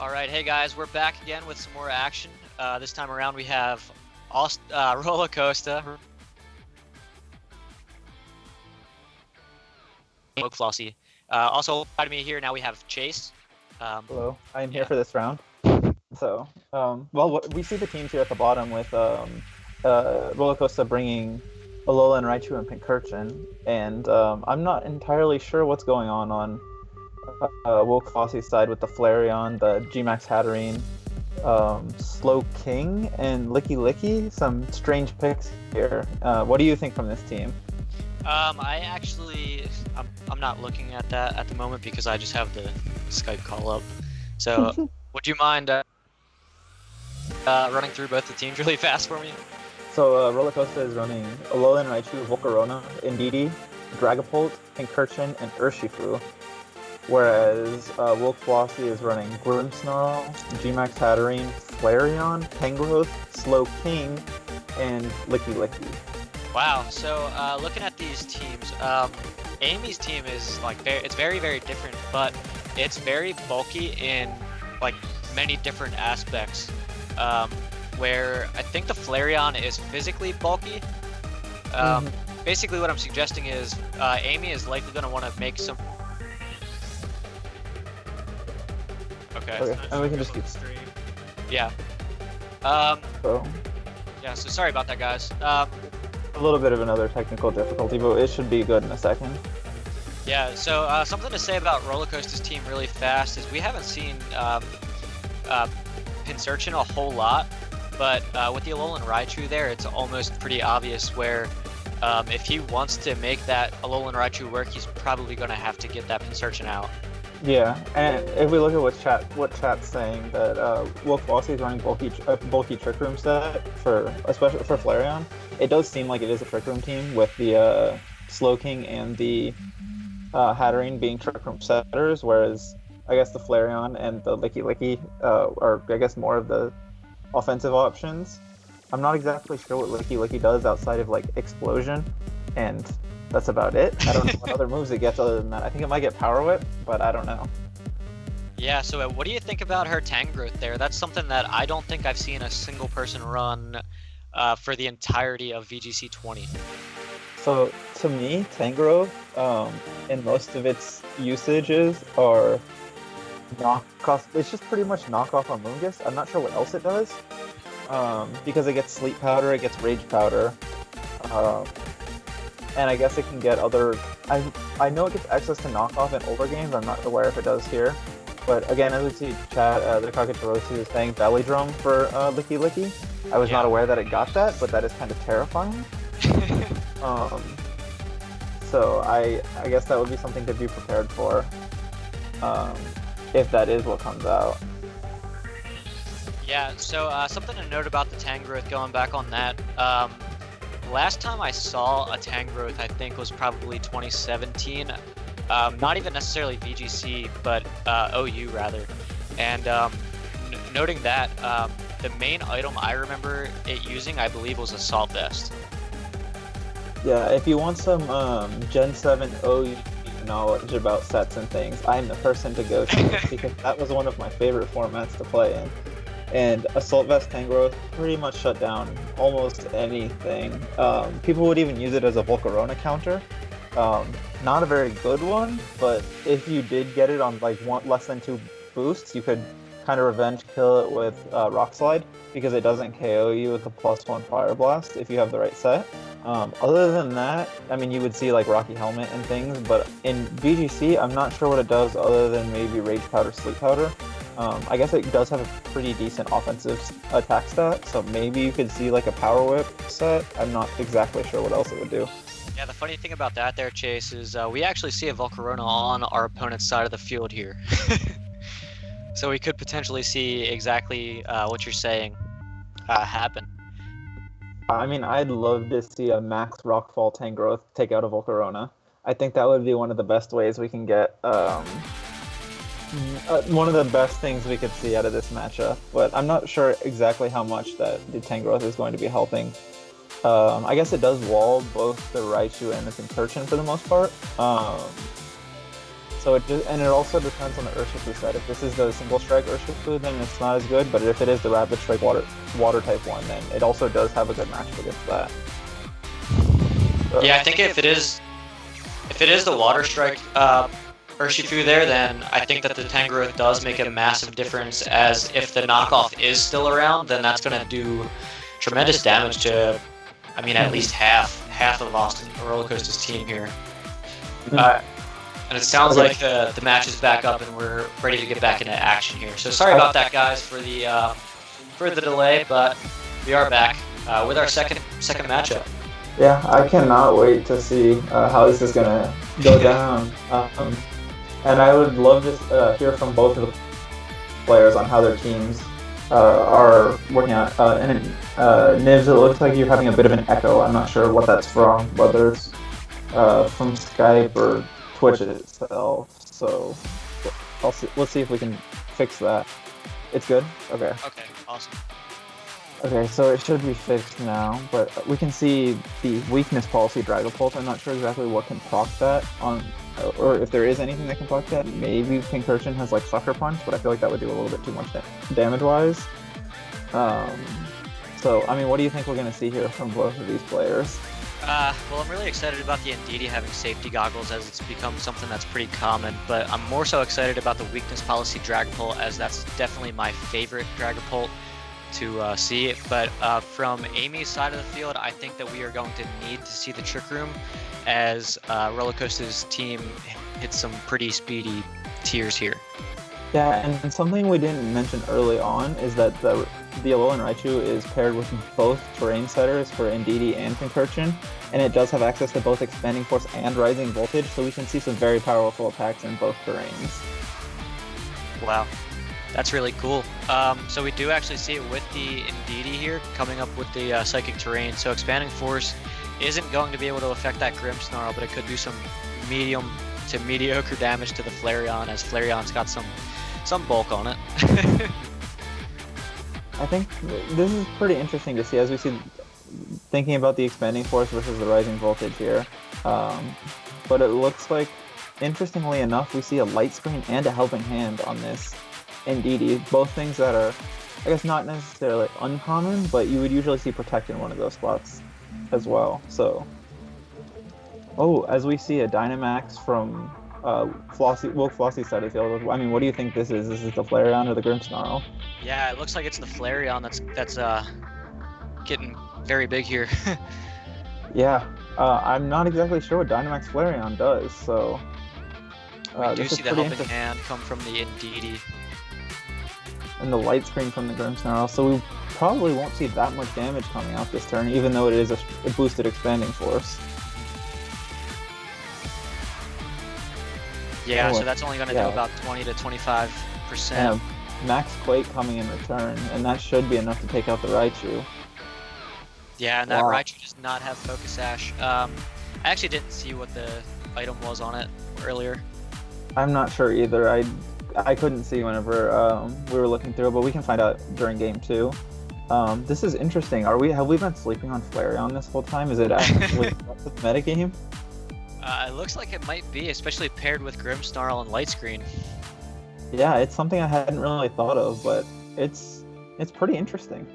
All right, hey guys, we're back again with some more action. This time around we have Roller Coaster, Flossy. Also, beside me here now we have Chase. Hello, I'm here yeah. for this round. So, we see the teams here at the bottom with Roller Coaster bringing Alola and Raichu and Pincurchin, and I'm not entirely sure what's going on Wolf Flossy's side with the Flareon, the Gmax Hatterene, Slow King, and Licky Licky. Some strange picks here. What do you think from this team? I'm not looking at that at the moment because I just have the Skype call up. So, would you mind running through both the teams really fast for me? So, Roller Coaster is running Alola and Raichu, Volcarona, Indeedee, Dragapult, Pincurchin, and Urshifu. Whereas Wolf Flossy is running Grimmsnarl, Gmax Hatterene, Flareon, Tangrowth, Slow King, and Licky Licky. Wow. So looking at these teams, Amy's team is it's very very different, but it's very bulky in like many different aspects. Where I think the Flareon is physically bulky. Basically, what I'm suggesting is Amy is likely going to want to make some. Okay. And we can just keep. Yeah. So Yeah. So sorry about that, guys. a little bit of another technical difficulty, but it should be good in a second. Yeah. So something to say about Roller Coaster's team really fast is we haven't seen Pincurchin a whole lot, but with the Alolan Raichu there, it's almost pretty obvious where if he wants to make that Alolan Raichu work, he's probably going to have to get that Pincurchin out. Yeah, and if we look at what chat's saying, that Wolf Flossy is running bulky Trick Room set especially for Flareon, it does seem like it is a Trick Room team with the Slow King and the Hatterene being Trick Room setters, whereas I guess the Flareon and the Licky Licky are I guess more of the offensive options. I'm not exactly sure what Licky Licky does outside of like Explosion, and that's about it. I don't know what other moves it gets other than that. I think it might get Power Whip, but I don't know. Yeah, so what do you think about her Tangrowth there? That's something that I don't think I've seen a single person run for the entirety of VGC 20. So to me, Tangrowth, in most of its usages are knockoff. It's just pretty much knockoff on Moongus. I'm not sure what else it does, because it gets Sleep Powder, it gets Rage Powder, and I guess it can get other. I know it gets access to knockoff in older games. I'm not aware if it does here, but again, as we see chat, the Kakatorosu is saying Belly Drum for Licky Licky. I was not aware that it got that, but that is kind of terrifying. So I guess that would be something to be prepared for, if that is what comes out. Yeah, so something to note about the Tangrowth, going back on that, last time I saw a Tangrowth, I think, was probably 2017, not even necessarily VGC, but OU rather, and noting that, the main item I remember it using, I believe, was Assault Vest. Yeah, if you want some Gen 7 OU knowledge about sets and things, I'm the person to go to because that was one of my favorite formats to play in. And Assault Vest Tangrowth pretty much shut down almost anything. People would even use it as a Volcarona counter. Not a very good one, but if you did get it on like less than 2 boosts, you could kind of revenge kill it with Rock Slide because it doesn't KO you with the +1 Fire Blast if you have the right set. Other than that, I mean, you would see like Rocky Helmet and things, but in VGC, I'm not sure what it does other than maybe Rage Powder, Sleep Powder. I guess it does have a pretty decent offensive attack stat, so maybe you could see like a Power Whip set. I'm not exactly sure what else it would do. Yeah, the funny thing about that there, Chase, is we actually see a Volcarona on our opponent's side of the field here. So we could potentially see exactly what you're saying happen. I mean, I'd love to see a Max Rockfall Tangrowth take out a Volcarona. I think that would be one of the best ways we can get, one of the best things we could see out of this matchup. But I'm not sure exactly how much that the Tangrowth is going to be helping. I guess it does wall both the Raichu and the Pincurchin for the most part. So and it also depends on the Urshifu set. If this is the single strike Urshifu, then it's not as good. But if it is the rapid strike water type one, then it also does have a good matchup against that. So, Yeah, I think if it is the water strike Urshifu there, then I think that the Tangrowth does make a massive difference. As if the knockoff is still around, then that's gonna do tremendous damage to, I mean, at least half of Austin Rollercoaster's team here. And it sounds like the match is back up and we're ready to get back into action here. So sorry about that, guys, for the delay, but we are back with our second matchup. Yeah, I cannot wait to see how this is gonna go down. And I would love to hear from both of the players on how their teams are working out. And Nibs, it looks like you're having a bit of an echo. I'm not sure what that's from, whether it's from Skype or Twitch itself. So let's see if we can fix that. It's good? Okay. Okay, awesome. Okay, so it should be fixed now, but we can see the weakness policy Dragapult. I'm not sure exactly what can proc that on, or if there is anything that can proc that. Maybe Pincurchin has like Sucker Punch, but I feel like that would do a little bit too much damage-wise. So, I mean, what do you think we're going to see here from both of these players? Well, I'm really excited about the Indeedee having safety goggles, as it's become something that's pretty common, but I'm more so excited about the weakness policy Dragapult, as that's definitely my favorite Dragapult to see it. But from Amy's side of the field, I think that we are going to need to see the Trick Room, as Rollercoaster's team hits some pretty speedy tiers here. Yeah, and something we didn't mention early on is that the Alolan Raichu is paired with both terrain setters for Indeedee and Pincurchin, and it does have access to both Expanding Force and Rising Voltage, so we can see some very powerful attacks in both terrains. Wow, that's really cool. So we do actually see it with the Indeedee here, coming up with the Psychic Terrain. So Expanding Force isn't going to be able to affect that Grimmsnarl, but it could do some medium to mediocre damage to the Flareon, as Flareon's got some bulk on it. I think this is pretty interesting to see, as we see, thinking about the Expanding Force versus the Rising Voltage here. But it looks like, interestingly enough, we see a Light Screen and a Helping Hand on this Indeedee. Both things that are, I guess, not necessarily uncommon, but you would usually see Protect in one of those spots as well. So, as we see a Dynamax from Flossie's side of the field. I mean, what do you think this is? Is this the Flareon or the Grimmsnarl? Yeah, it looks like it's the Flareon that's getting very big here. Yeah, I'm not exactly sure what Dynamax Flareon does, so we do see the Helping Hand come from the Indeedee. And the Light Screen from the Grimmsnarl, so we probably won't see that much damage coming out this turn, even though it is a boosted Expanding Force. Yeah, so that's only going to do about 20 to 25%. And Max Quake coming in return, and that should be enough to take out the Raichu. Yeah, and that Raichu does not have Focus Sash. I actually didn't see what the item was on it earlier. I'm not sure either. I couldn't see whenever we were looking through, but we can find out during game 2. This is interesting. Have we been sleeping on Flareon this whole time? Is it actually the metagame? It looks like it might be, especially paired with Grimmsnarl and Light Screen. Yeah, it's something I hadn't really thought of, but it's pretty interesting.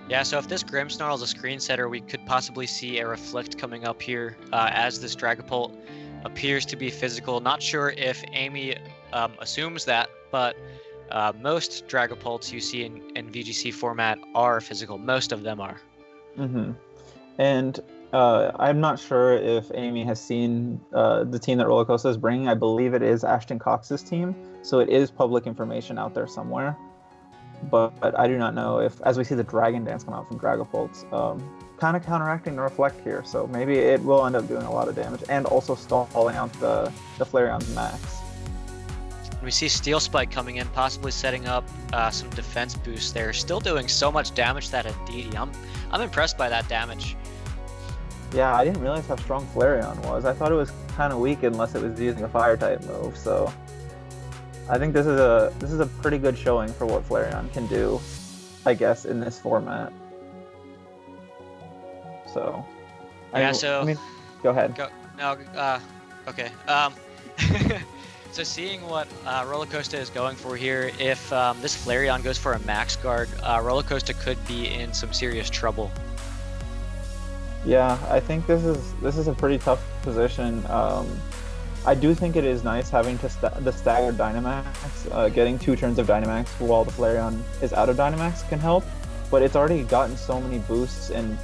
Yeah, so if this Grimmsnarl is a screen setter, we could possibly see a Reflect coming up here, as this Dragapult appears to be physical. Not sure if Amy assumes that, but most Dragapults you see in VGC format are physical. Most of them are. Mm-hmm. And I'm not sure if Amy has seen the team that Rollercoaster is bringing. I believe it is Ashton Cox's team, so it is public information out there somewhere. But I do not know if, as we see the Dragon Dance come out from Dragapult, kind of counteracting the Reflect here, so maybe it will end up doing a lot of damage, and also stalling out the Flareon's max. We see Steel Spike coming in, possibly setting up some defense boosts there. Still doing so much damage to that Indeedee. I'm impressed by that damage. Yeah, I didn't realize how strong Flareon was. I thought it was kind of weak unless it was using a Fire-type move, so I think this is a pretty good showing for what Flareon can do, I guess, in this format. So, yeah. I mean, go ahead. Okay. So seeing what Rollercoaster is going for here, if this Flareon goes for a max guard, Rollercoaster could be in some serious trouble. Yeah, I think this is a pretty tough position. I do think it is nice having the staggered Dynamax. Getting 2 turns of Dynamax while the Flareon is out of Dynamax can help, but it's already gotten so many boosts and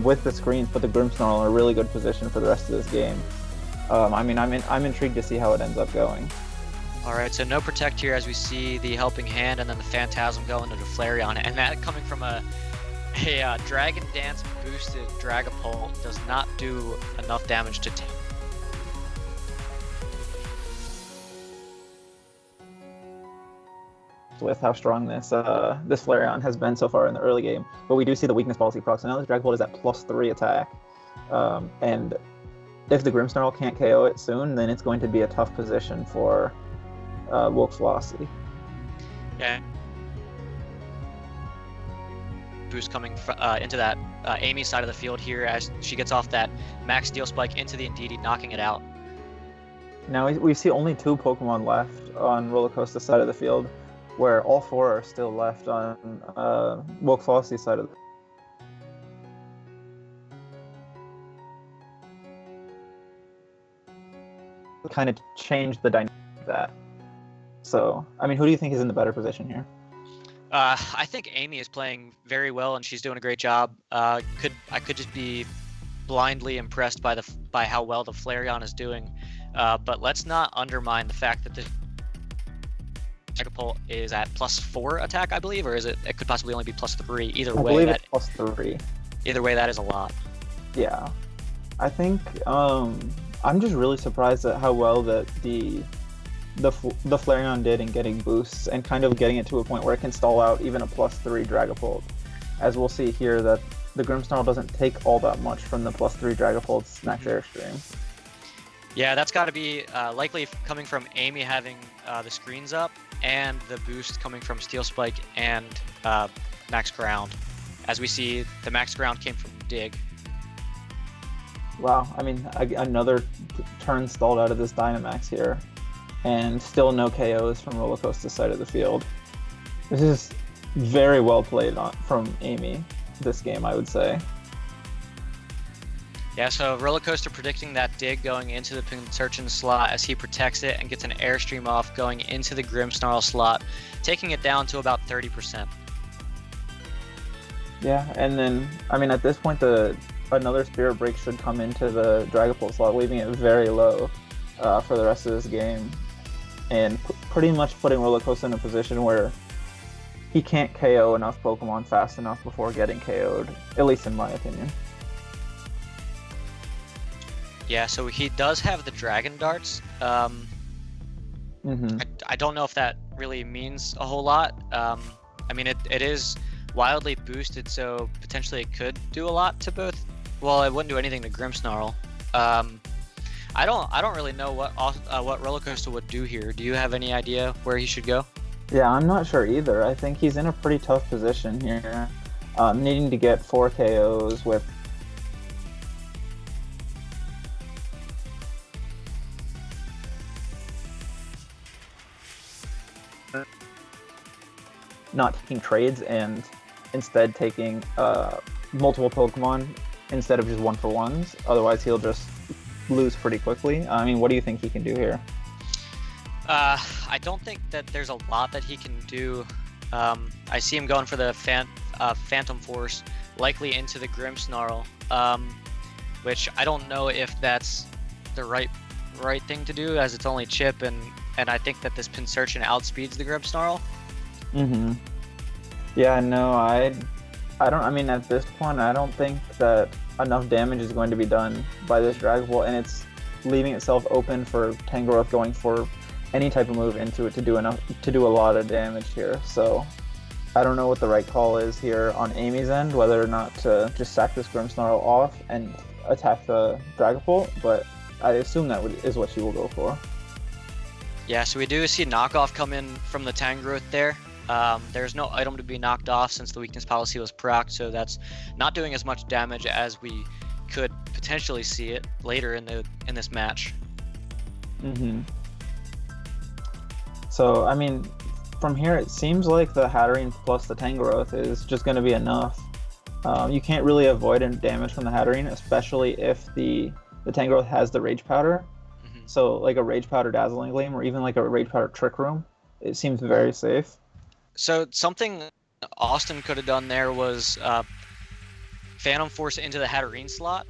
with the screens put the Grimmsnarl in a really good position for the rest of this game. I mean, I'm intrigued to see how it ends up going. All right, so no Protect here as we see the Helping Hand and then the Phantasm going into the Flareon, and that coming from a Dragon Dance boosted Dragapult does not do enough damage to take. With how strong this Flareon has been so far in the early game, but we do see the weakness policy proc. So now this Dragapult is at +3 attack, and if the Grimmsnarl can't KO it soon, then it's going to be a tough position for Wolfslossy. Yeah. Boost coming into that Amy side of the field here as she gets off that Max Steel Spike into the Indeedee, knocking it out. Now we see only 2 Pokemon left on Rollercoaster side of the field, where all 4 are still left on Wolfslossy's side of the kind of changed the dynamic of that. So, I mean, who do you think is in the better position here? I think Amy is playing very well and she's doing a great job. I could just be blindly impressed by how well the Flareon is doing, but let's not undermine the fact that the Dragapult is at +4 attack, I believe, or is it? It could possibly only be +3. Either way, I believe it's +3. Either way, that is a lot. Yeah, I think I'm just really surprised at how well that the Flareon did in getting boosts and kind of getting it to a point where it can stall out even a +3 Dragapult. As we'll see here, that the Grimmsnarl doesn't take all that much from the +3 Dragapult's Max Airstream. Yeah, that's got to be likely coming from Amy having the screens up and the boost coming from Steel Spike and Max Ground. As we see, the Max Ground came from Dig. Wow, I mean, another turn stalled out of this Dynamax here, and still no KOs from Rollercoaster's side of the field. This is very well played from Amy this game, I would say. Yeah, so Rollercoaster predicting that Dig going into the Pinsirchin slot as he protects it and gets an Airstream off going into the Grimmsnarl slot, taking it down to about 30%. Yeah, and then, I mean, at this point, another Spirit Break should come into the Dragapult slot, leaving it very low for the rest of this game, and pretty much putting Rollercoaster in a position where he can't KO enough Pokemon fast enough before getting KO'd, at least in my opinion. Yeah, so he does have the Dragon Darts. I don't know if that really means a whole lot. I mean, it is wildly boosted, so potentially it could do a lot to both. Well, it wouldn't do anything to Grimmsnarl. I don't really know what Rollercoaster would do here. Do you have any idea where he should go? Yeah, I'm not sure either. I think he's in a pretty tough position here, needing to get 4 KOs with not taking trades and instead taking multiple Pokemon instead of just 1-for-1s. Otherwise, he'll just lose pretty quickly. I mean, what do you think he can do here? I don't think that there's a lot that he can do. I see him going for the Phantom Force, likely into the Grimmsnarl, which I don't know if that's the right thing to do, as it's only chip, and I think that this Pinsirchin outspeeds the Grimmsnarl. Yeah, no, I don't. I mean, at this point, I don't think that enough damage is going to be done by this Dragapult, and it's leaving itself open for Tangrowth going for any type of move into it to do a lot of damage here. So I don't know what the right call is here on Amy's end, whether or not to just sack this Grimmsnarl off and attack the Dragapult, but I assume that is what she will go for. Yeah, so we do see knockoff come in from the Tangrowth there. There's no item to be knocked off since the weakness policy was procced, so that's not doing as much damage as we could potentially see it later in this match. So, I mean, from here, it seems like the Hatterene plus the Tangrowth is just going to be enough. You can't really avoid any damage from the Hatterene, especially if the Tangrowth has the Rage Powder. So, like a Rage Powder Dazzling Gleam or even like a Rage Powder Trick Room, it seems very safe. So something Austin could have done there was Phantom Force into the Hatterene slot,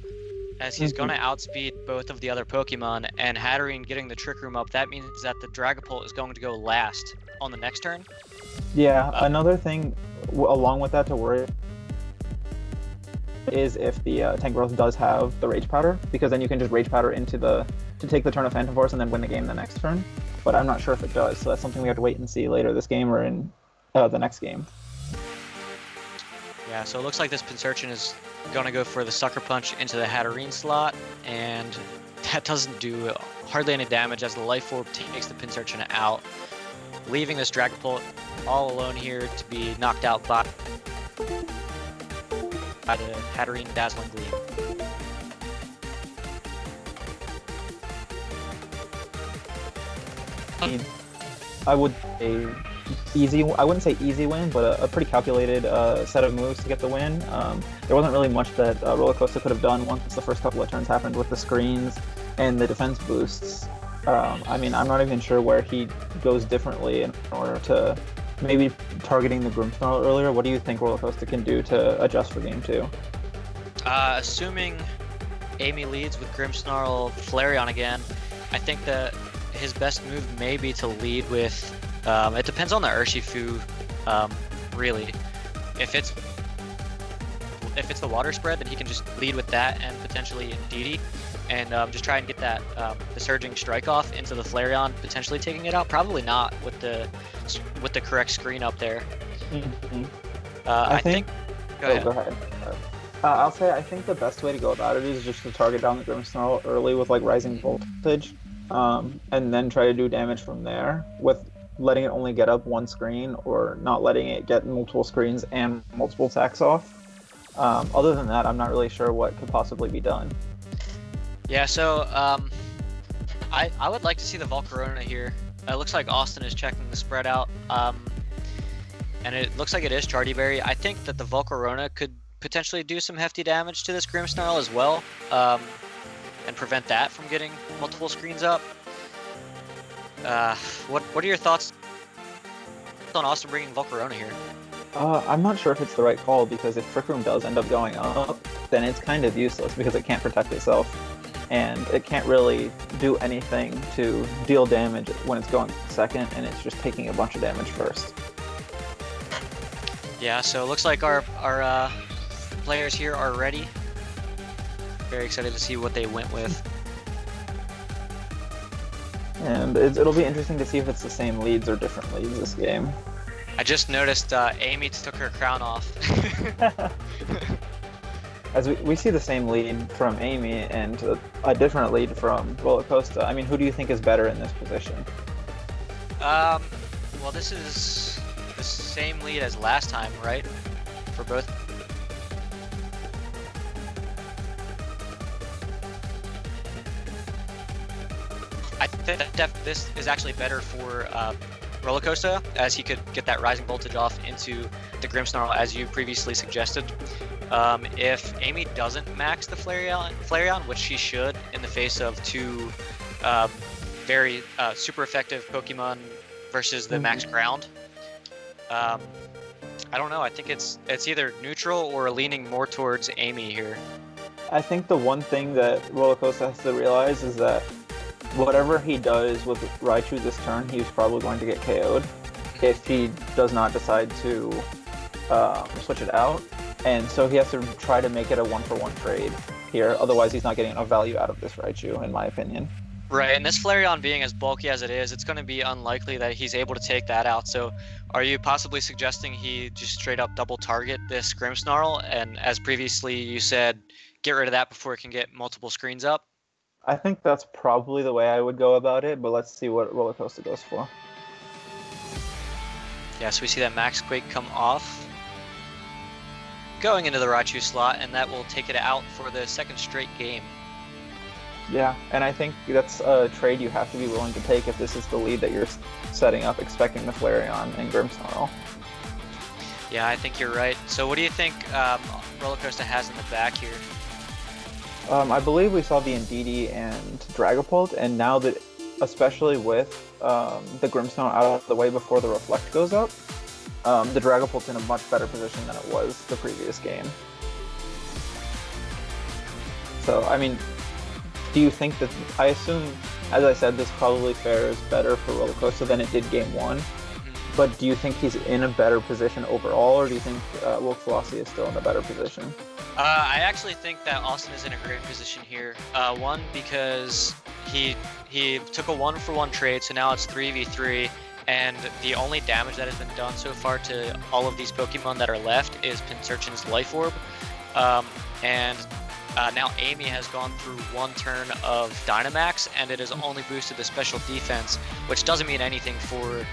as he's going to outspeed both of the other Pokemon, and Hatterene getting the Trick Room up, that means that the Dragapult is going to go last on the next turn. Yeah, another thing along with that to worry is if the Tangrowth does have the Rage Powder, because then you can just Rage Powder to take the turn of Phantom Force and then win the game the next turn. But I'm not sure if it does, so that's something we have to wait and see later this game or in the next game. Yeah, so it looks like this Pinsirchin is going to go for the Sucker Punch into the Hatterene slot, and that doesn't do hardly any damage as the Life Orb takes the Pinsirchin out, leaving this Dragapult all alone here to be knocked out by the Hatterene Dazzling Gleam. I would say easy. I wouldn't say easy win, but a pretty calculated set of moves to get the win. There wasn't really much that Roller Coaster could have done once the first couple of turns happened with the screens and the defense boosts. I mean, I'm not even sure where he goes differently in order to maybe targeting the Grimmsnarl earlier. What do you think Roller Coaster can do to adjust for game 2? Assuming Amy leads with Grimmsnarl Flareon again, I think that his best move may be to lead with, it depends on the Urshifu, really. If it's the water spread, then he can just lead with that and potentially Indeedee, and just try and get that the Surging Strike off into the Flareon, potentially taking it out. Probably not with the correct screen up there. I think. Go ahead. I'll say I think the best way to go about it is just to target down the Grimmsnarl early with like Rising Voltage. And then try to do damage from there with letting it only get up one screen or not letting it get multiple screens and multiple attacks off. Other than that, I'm not really sure what could possibly be done. Yeah, so I would like to see the Volcarona here. It looks like Austin is checking the spread out, and it looks like it is Chardy Berry. I think that the Volcarona could potentially do some hefty damage to this Grimmsnarl as well. And prevent that from getting multiple screens up. What are your thoughts on Austin bringing Volcarona here? I'm not sure if it's the right call, because if Trick Room does end up going up, then it's kind of useless because it can't protect itself, and it can't really do anything to deal damage when it's going second, and it's just taking a bunch of damage first. Yeah, so it looks like our players here are ready. Very excited to see what they went with. And it'll be interesting to see if it's the same leads or different leads this game. I just noticed Amy took her crown off. As we see the same lead from Amy and a different lead from Roller Coaster. I mean, who do you think is better in this position? Well, this is the same lead as last time, right? For both. I think that this is actually better for Roller Coaster, as he could get that Rising Voltage off into the Grimmsnarl, as you previously suggested. If Amy doesn't max the Flareon, which she should in the face of two very super effective Pokemon versus the max ground, I don't know. I think it's either neutral or leaning more towards Amy here. I think the one thing that Roller Coaster has to realize is that whatever he does with Raichu this turn, he's probably going to get KO'd if he does not decide to switch it out. And so he has to try to make it a one-for-one trade here. Otherwise, he's not getting enough value out of this Raichu, in my opinion. Right, and this Flareon being as bulky as it is, it's going to be unlikely that he's able to take that out. So are you possibly suggesting he just straight up double target this Grimmsnarl? And as previously you said, get rid of that before it can get multiple screens up? I think that's probably the way I would go about it, but let's see what Roller Coaster goes for. Yeah, so we see that Max Quake come off, going into the Raichu slot, and that will take it out for the second straight game. Yeah, and I think that's a trade you have to be willing to take if this is the lead that you're setting up, expecting the Flareon and Grimmsnarl. Yeah, I think you're right. So what do you think Roller Coaster has in the back here? I believe we saw the Indeedee and Dragapult, and now that, especially with the Grimmsnarl out of the way before the Reflect goes up, the Dragapult's in a much better position than it was the previous game. So, I mean, do you think that, I assume, as I said, this probably fares better for Roller Coaster than it did Game 1, but do you think he's in a better position overall, or do you think Wilk Flossie is still in a better position? I actually think that Austin is in a great position here. One, because he took a 1-for-1 trade, so now it's 3v3, and the only damage that has been done so far to all of these Pokemon that are left is Pincurchin's Life Orb. Now Amy has gone through one turn of Dynamax, and it has only boosted the special defense, which doesn't mean anything for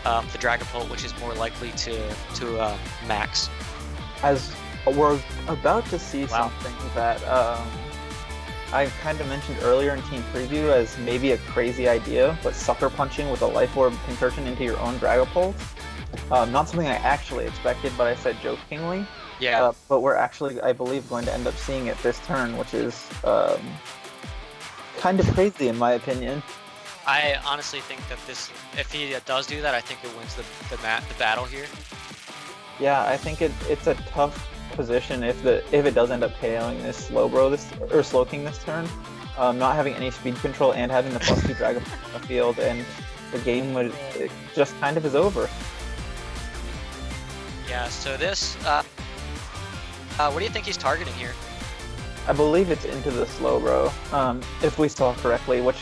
the Dragapult, which is more likely to max. As we're about to see something that I kind of mentioned earlier in Team Preview as maybe a crazy idea, but Sucker Punching with a Life Orb Pincurchin into your own Dragapult. Not something I actually expected, but I said jokingly. Yeah. But we're actually, I believe, going to end up seeing it this turn, which is kind of crazy in my opinion. I honestly think that if he does do that, I think it wins the battle here. Yeah, I think it's a tough position if it does end up KOing this Slowking this turn. Not having any speed control and having the +2 Dragon on the field, and the game it just kind of is over. Yeah, so this, what do you think he's targeting here? I believe it's into the Slowbro, if we saw correctly, which,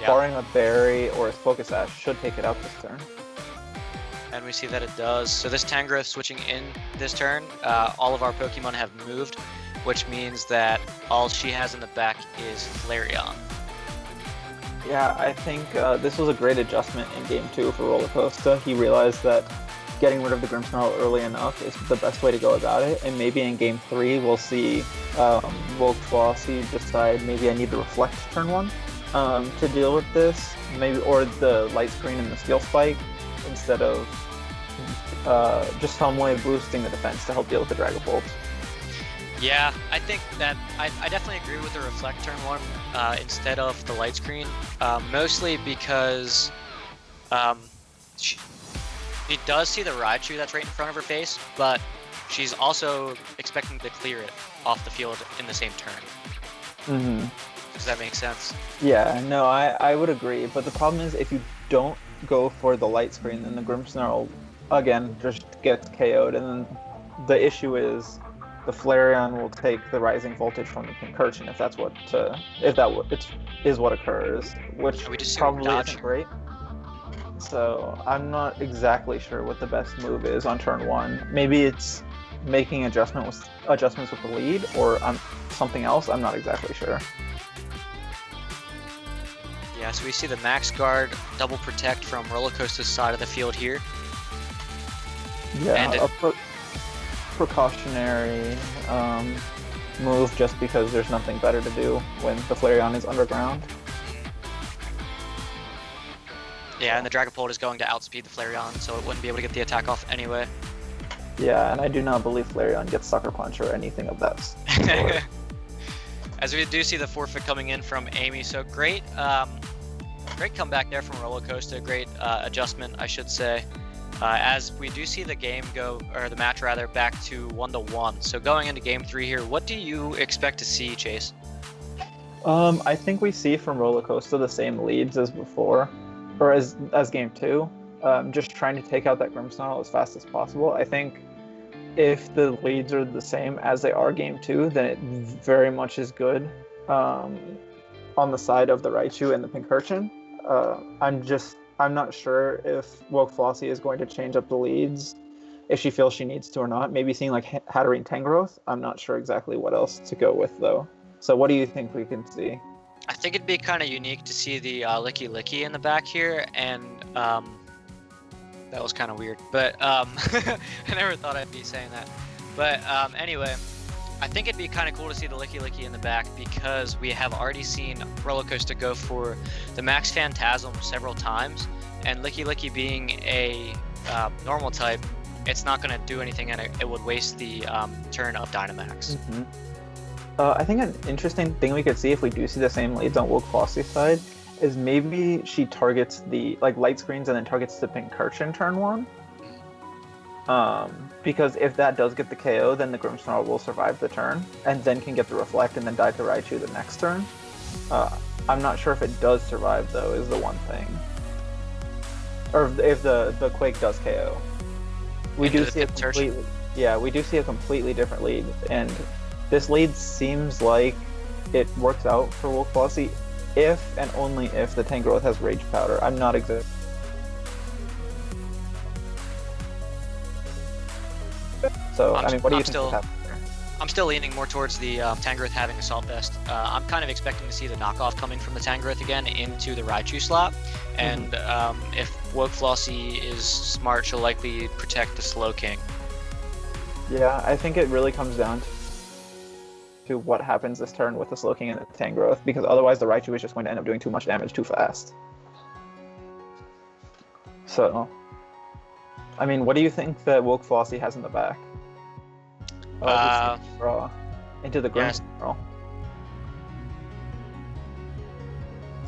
barring a Berry or a Focus Sash, should take it out this turn. And we see that it does. So this Tangrowth switching in this turn, all of our Pokemon have moved, which means that all she has in the back is Flareon. Yeah, I think this was a great adjustment in Game 2 for Roller Coaster. He realized that getting rid of the Grimmsnarl early enough is the best way to go about it, and maybe in Game 3 we'll see Wilk Flossie decide maybe I need to Reflect turn 1 to deal with this, maybe, or the Light Screen and the Steel Spike instead of just some way of boosting the defense to help deal with the Dragapult. Yeah, I think that I definitely agree with the Reflect turn 1 instead of the Light Screen, mostly because she does see the Raichu that's right in front of her face, but she's also expecting to clear it off the field in the same turn. Mm-hmm. Does that make sense? Yeah, no, I would agree, but the problem is if you don't go for the Light Screen, then the Grimmsnarl, again, just gets KO'd, and then the issue is the Flareon will take the Rising Voltage from the Pincurchin if that is what occurs, which probably isn't great. So I'm not exactly sure what the best move is on turn 1. Maybe it's making adjustments with the lead, or something else. I'm not exactly sure. Yeah, so we see the Max Guard double protect from Roller Coaster's side of the field here. Yeah, and a precautionary move just because there's nothing better to do when the Flareon is underground. Yeah, and the Dragapult is going to outspeed the Flareon, so it wouldn't be able to get the attack off anyway. Yeah, and I do not believe Flareon gets Sucker Punch or anything of that sort. As we do see the forfeit coming in from Amy, so great comeback there from Roller Coaster, great adjustment, I should say. As we do see the game go, or the match rather, back to 1-1. So going into Game 3 here, what do you expect to see, Chase? I think we see from Roller Coaster the same leads as before, or as Game 2. Just trying to take out that Grimmsnarl as fast as possible. I think if the leads are the same as they are Game 2, then it very much is good on the side of the Raichu and the Pincurchin. I'm not sure if Wilk Flossie is going to change up the leads if she feels she needs to or not. Maybe seeing like Hatterene Tangrowth. I'm not sure exactly what else to go with though. So what do you think we can see? I think it'd be kind of unique to see the Licky Licky in the back here, and that was kind of weird, but I never thought I'd be saying that. But anyway, I think it'd be kind of cool to see the Licky Licky in the back because we have already seen Rollercoaster go for the Max Phantasm several times, and Licky Licky being a normal type, it's not going to do anything, and it would waste the turn of Dynamax. Mm-hmm. I think an interesting thing we could see if we do see the same leads on Woke Flossy's side is maybe she targets the light screens and then targets the Pincurchin turn 1. Because if that does get the KO, then the Grimmsnarl will survive the turn, and then can get the Reflect and then die to Raichu the next turn. I'm not sure if it does survive, though, is the one thing. Or if the Quake does KO. We do see a completely different lead, and this lead seems like it works out for Woke Flossy if and only if the Tangrowth has Rage Powder. I'm not exactly. So, I mean, what do you think happened here? I'm still leaning more towards the Tangrowth having Assault Vest. I'm kind of expecting to see the knockoff coming from the Tangrowth again into the Raichu slot. And if Woke Flossy is smart, she'll likely protect the Slowking. Yeah, I think it really comes down to what happens this turn with the Slowking and the Tangrowth, because otherwise the Raichu is just going to end up doing too much damage too fast. So, I mean, what do you think that Woke Flossy has in the back? Draw into the Grimmsnarl.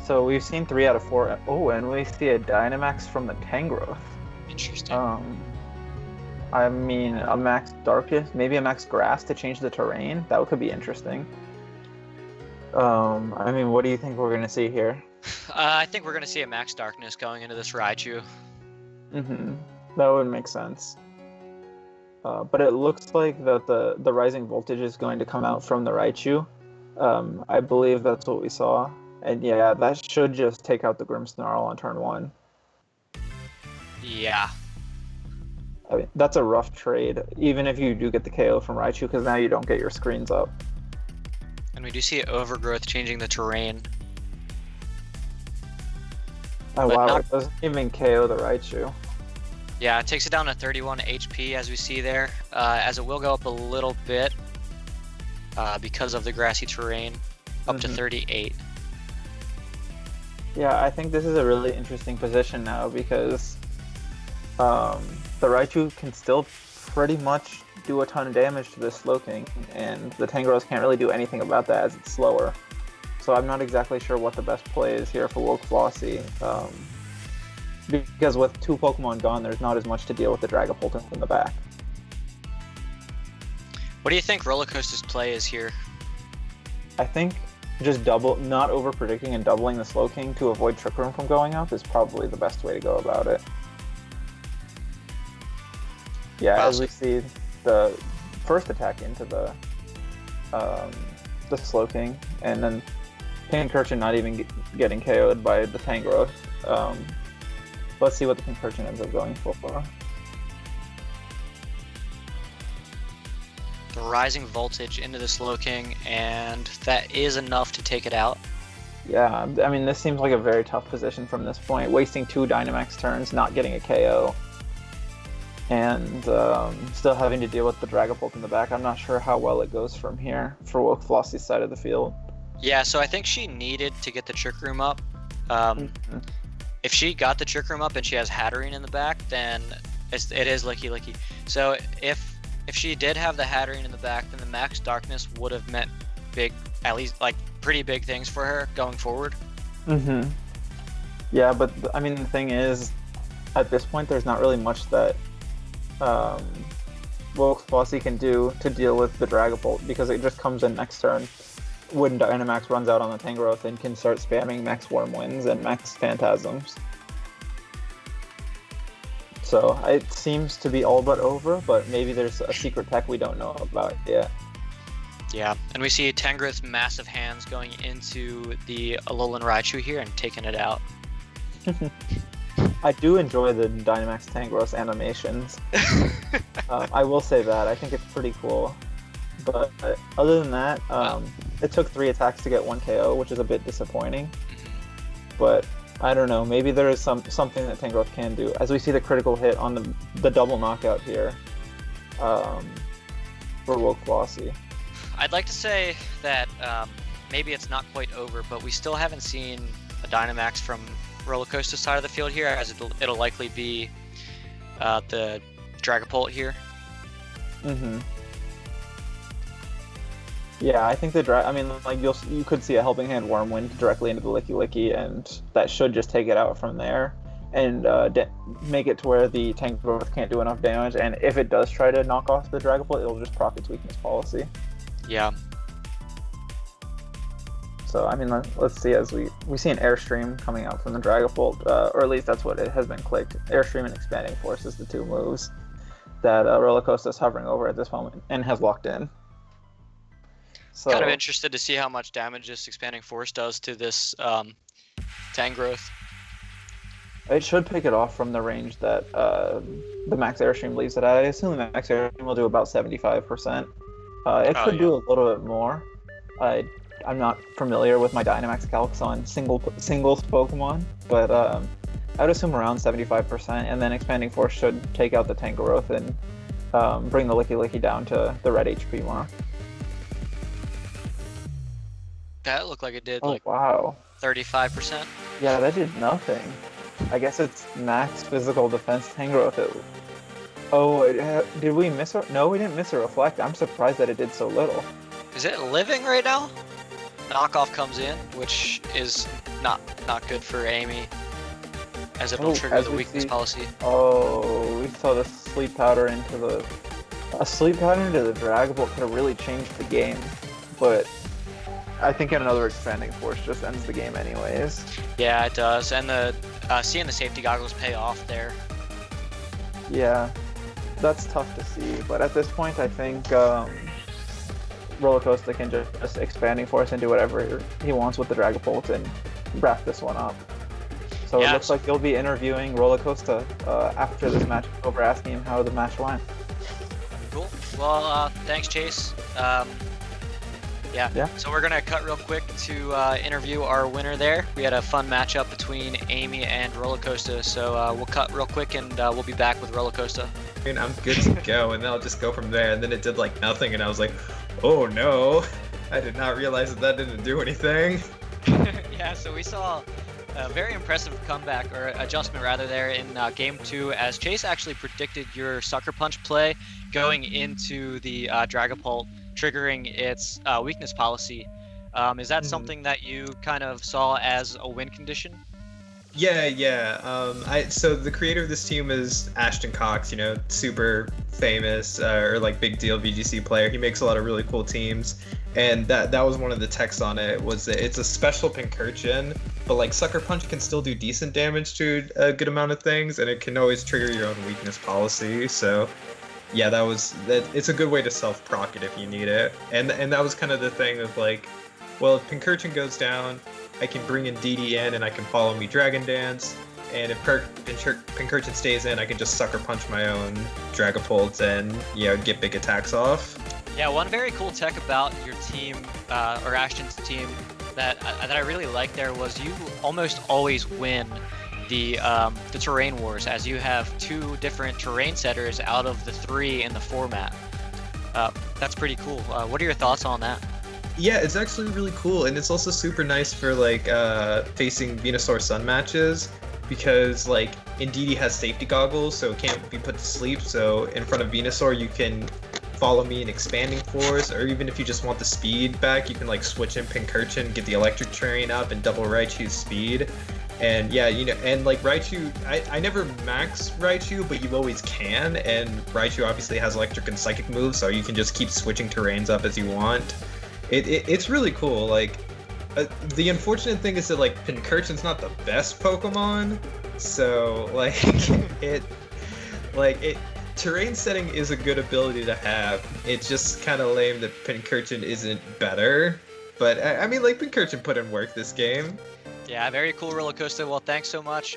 So we've seen 3 out of 4. Oh, and we see a Dynamax from the Tangrowth. Interesting. I mean, a Max Darkness, maybe a Max Grass to change the terrain. That could be interesting. I mean, what do you think we're going to see here? I think we're going to see a Max Darkness going into this Raichu. That would make sense. But it looks like that the Rising Voltage is going to come out from the Raichu. I believe that's what we saw. And yeah, that should just take out the Grimmsnarl on turn 1. Yeah. I mean, that's a rough trade, even if you do get the KO from Raichu, because now you don't get your screens up. And we do see Overgrowth changing the terrain. Oh wow, it doesn't even KO the Raichu. Yeah, it takes it down to 31 HP, as we see there, as it will go up a little bit because of the grassy terrain, up to 38. Yeah, I think this is a really interesting position now because the Raichu can still pretty much do a ton of damage to this Slowking, and the Tangrowth can't really do anything about that as it's slower. So I'm not exactly sure what the best play is here for Woke Flossy. Because with 2 Pokemon gone, there's not as much to deal with the Dragapult in the back. What do you think Rollercoaster's play is here? I think just not over-predicting and doubling the Slowking to avoid Trick Room from going up is probably the best way to go about it. Yeah, as we see the first attack into the Slowking, and then Pincurchin not even getting KO'd by the Tangrowth. Let's see what the Pincurchin ends up going for. The Rising Voltage into the Slowking, and that is enough to take it out. Yeah, I mean, this seems like a very tough position from this point. Wasting 2 Dynamax turns, not getting a KO, and still having to deal with the Dragapult in the back. I'm not sure how well it goes from here for Woke Flossy's side of the field. Yeah, so I think she needed to get the Trick Room up. If she got the Trick Room up and she has Hatterene in the back, then it is Licky Licky. So if she did have the Hatterene in the back, then the Max Darkness would have meant at least pretty big things for her going forward. Yeah, but I mean, the thing is, at this point, there's not really much that Woke Flossy can do to deal with the Dragapult, because it just comes in next turn when Dynamax runs out on the Tangrowth and can start spamming Max Wormwinds and Max Phantasms. So it seems to be all but over, but maybe there's a secret tech we don't know about yet. Yeah, and we see Tangrowth's massive hands going into the Alolan Raichu here and taking it out. I do enjoy the Dynamax Tangrowth animations. I will say that. I think it's pretty cool. But other than that, it took 3 attacks to get 1 KO, which is a bit disappointing. But I don't know, maybe there is something that Tangrowth can do. As we see the critical hit on the double knockout here for Woke Flossy. I'd like to say that maybe it's not quite over, but we still haven't seen a Dynamax from Roller Coaster side of the field here, as it'll likely be the Dragapult here. Mm-hmm. Yeah, I think I mean, like you could see a Helping Hand Wormwind directly into the Licky Licky, and that should just take it out from there, and make it to where the Tangrowth can't do enough damage. And if it does try to knock off the Dragapult, it'll just proc its weakness policy. Yeah. So I mean, let's see, as we see an Airstream coming out from the Dragapult, or at least that's what it has been clicked. Airstream and Expanding Force is the two moves that Roller Coaster is hovering over at this moment and has locked in. So, kind of interested to see how much damage this Expanding Force does to this Tangrowth. It should pick it off from the range that the Max Airstream leaves it at. I assume the Max Airstream will do about 75%. It could do a little bit more. I'm not familiar with my Dynamax calcs on singles Pokemon, but I would assume around 75%, and then Expanding Force should take out the Tangrowth and bring the Licky Licky down to the red HP mark. That looked like it did wow. 35%. Yeah, that did nothing. I guess it's max physical defense Tangrowth. Did we miss it? No, we didn't miss a Reflect. I'm surprised that it did so little. Is it living right now? Knockoff comes in, which is not good for Amy, as it will trigger the weakness policy. Oh, we saw the Sleep Powder into the Dragapult could have really changed the game, but I think another Expanding Force just ends the game anyways. Yeah, it does, and the seeing the safety goggles pay off there. Yeah, that's tough to see, but at this point, I think Roller Coaster can just Expanding Force and do whatever he wants with the Dragapult and wrap this one up. So it looks like you'll be interviewing Roller Coaster after this match is over, asking him how the match went. Cool. Well, thanks, Chase. Yeah. So we're gonna cut real quick to interview our winner there. We had a fun matchup between Amy and Roller Coaster, so we'll cut real quick and we'll be back with Roller Coaster. I'm good to go, and then I'll just go from there. And then it did like nothing, and I was like, oh no, I did not realize that didn't do anything. Yeah, so we saw a very impressive comeback, or adjustment rather, there in Game 2, as Chase actually predicted your Sucker Punch play going into the Dragapult, triggering its weakness policy. Is that something that you kind of saw as a win condition? Yeah. So the creator of this team is Ashton Cox, super famous or like big deal VGC player. He makes a lot of really cool teams, and that was one of the texts on it, was that it's a special Pincurchin, but like Sucker Punch can still do decent damage to a good amount of things, and it can always trigger your own weakness policy. So yeah, it's a good way to self-proc it if you need it. And that was kind of the thing of like, well, if Pincurchin goes down, I can bring in DD in and I can follow me Dragon Dance. And if Pincurchin stays in, I can just Sucker Punch my own Dragapult and, get big attacks off. Yeah, one very cool tech about your team, or Ashton's team, that I really like there was you almost always win the terrain wars, as you have 2 different terrain setters out of the 3 in the format. That's pretty cool. What are your thoughts on that? Yeah, it's actually really cool, and it's also super nice for like facing Venusaur Sun matches, because like Indeedee has safety goggles, so it can't be put to sleep. So in front of Venusaur, you can follow me in Expanding Force, or even if you just want the speed back, you can like switch in Pincurchin, get the electric terrain up, and double Raichu's speed. And yeah, and like Raichu, I never max Raichu, but you always can, and Raichu obviously has electric and psychic moves, so you can just keep switching terrains up as you want. It's really cool. Like, the unfortunate thing is that like Pincurchin's not the best Pokemon, so terrain setting is a good ability to have. It's just kind of lame that Pincurchin isn't better, but I mean, like, Pincurchin put in work this game. Yeah, very cool, Roller Coaster. Well, thanks so much.